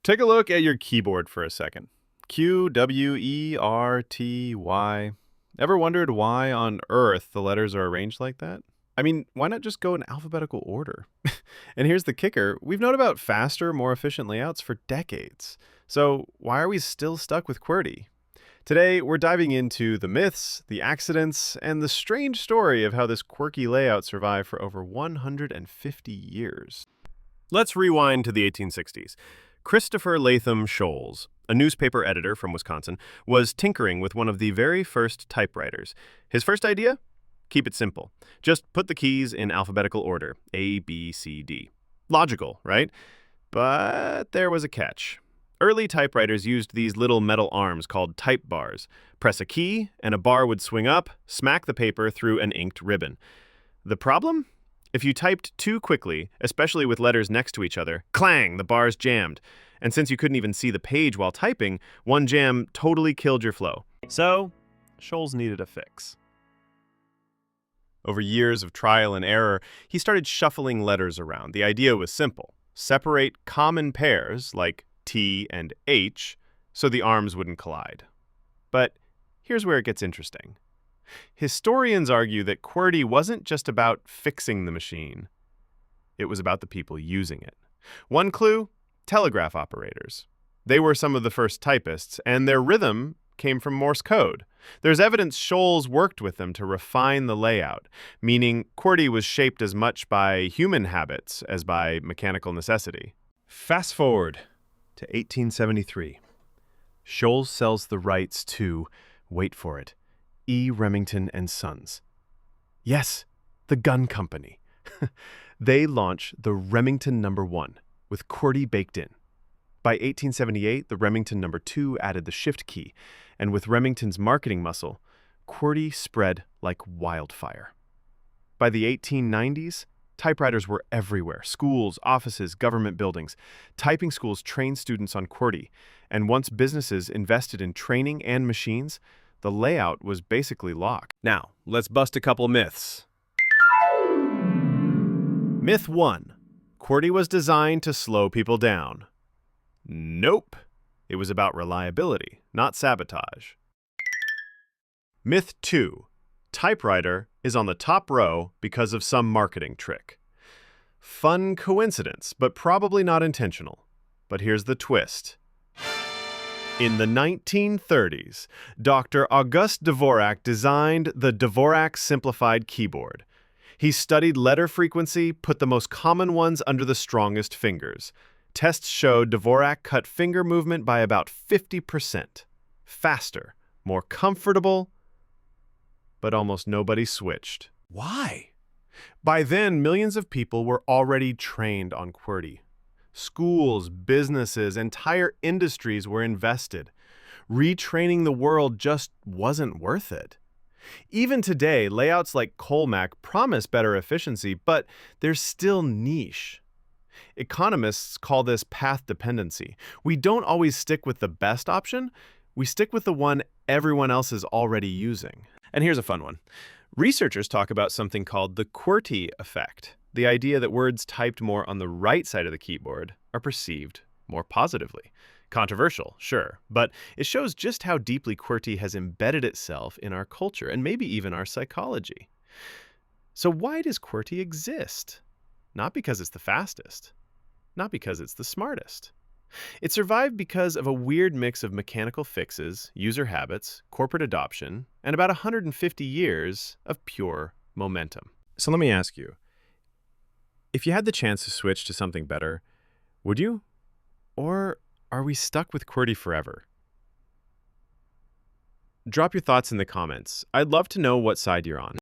Take a look at your keyboard for a second. QWERTY. Ever wondered why on earth the letters are arranged like that? I mean, why not just go in alphabetical order? And here's the kicker. We've known about faster, more efficient layouts for decades. So why are we still stuck with QWERTY? Today, we're diving into the myths, the accidents, and the strange story of how this quirky layout survived for over 150 years. Let's rewind to the 1860s. Christopher Latham Sholes, a newspaper editor from Wisconsin, was tinkering with one of the very first typewriters. His first idea? Keep it simple. Just put the keys in alphabetical order, A, B, C, D. Logical, right? But there was a catch. Early typewriters used these little metal arms called type bars. Press a key, and a bar would swing up, smack the paper through an inked ribbon. The problem? If you typed too quickly, especially with letters next to each other, clang, the bars jammed. And since you couldn't even see the page while typing, one jam totally killed your flow. So, Sholes needed a fix. Over years of trial and error, he started shuffling letters around. The idea was simple. Separate common pairs, like T and H, so the arms wouldn't collide. But here's where it gets interesting. Historians argue that QWERTY wasn't just about fixing the machine. It was about the people using it. One clue? Telegraph operators. They were some of the first typists, and their rhythm came from Morse code. There's evidence Sholes worked with them to refine the layout, meaning QWERTY was shaped as much by human habits as by mechanical necessity. Fast forward to 1873. Sholes sells the rights to, wait for it, E. Remington and Sons. Yes, the gun company. They launch the Remington No. 1 with QWERTY baked in. By 1878, the Remington No. 2 added the shift key, and with Remington's marketing muscle, QWERTY spread like wildfire. By the 1890s, typewriters were everywhere. Schools, offices, government buildings. Typing schools trained students on QWERTY, and once businesses invested in training and machines, the layout was basically locked. Now, let's bust a couple myths. Myth 1. QWERTY was designed to slow people down. Nope. It was about reliability, not sabotage. Myth 2. Typewriter is on the top row because of some marketing trick. Fun coincidence, but probably not intentional. But here's the twist. In the 1930s, Dr. August Dvorak designed the Dvorak Simplified Keyboard. He studied letter frequency, put the most common ones under the strongest fingers. Tests showed Dvorak cut finger movement by about 50%. Faster, more comfortable, but almost nobody switched. Why? By then, millions of people were already trained on QWERTY. Schools, businesses, entire industries were invested. Retraining the world just wasn't worth it. Even today, layouts like Colemak promise better efficiency, but they're still niche. Economists call this path dependency. We don't always stick with the best option. We stick with the one everyone else is already using. And here's a fun one. Researchers talk about something called the QWERTY effect, the idea that words typed more on the right side of the keyboard are perceived more positively. Controversial, sure, but it shows just how deeply QWERTY has embedded itself in our culture and maybe even our psychology. So why does QWERTY exist? Not because it's the fastest, not because it's the smartest. It survived because of a weird mix of mechanical fixes, user habits, corporate adoption, and about 150 years of pure momentum. So let me ask you, if you had the chance to switch to something better, would you? Or are we stuck with QWERTY forever? Drop your thoughts in the comments. I'd love to know what side you're on.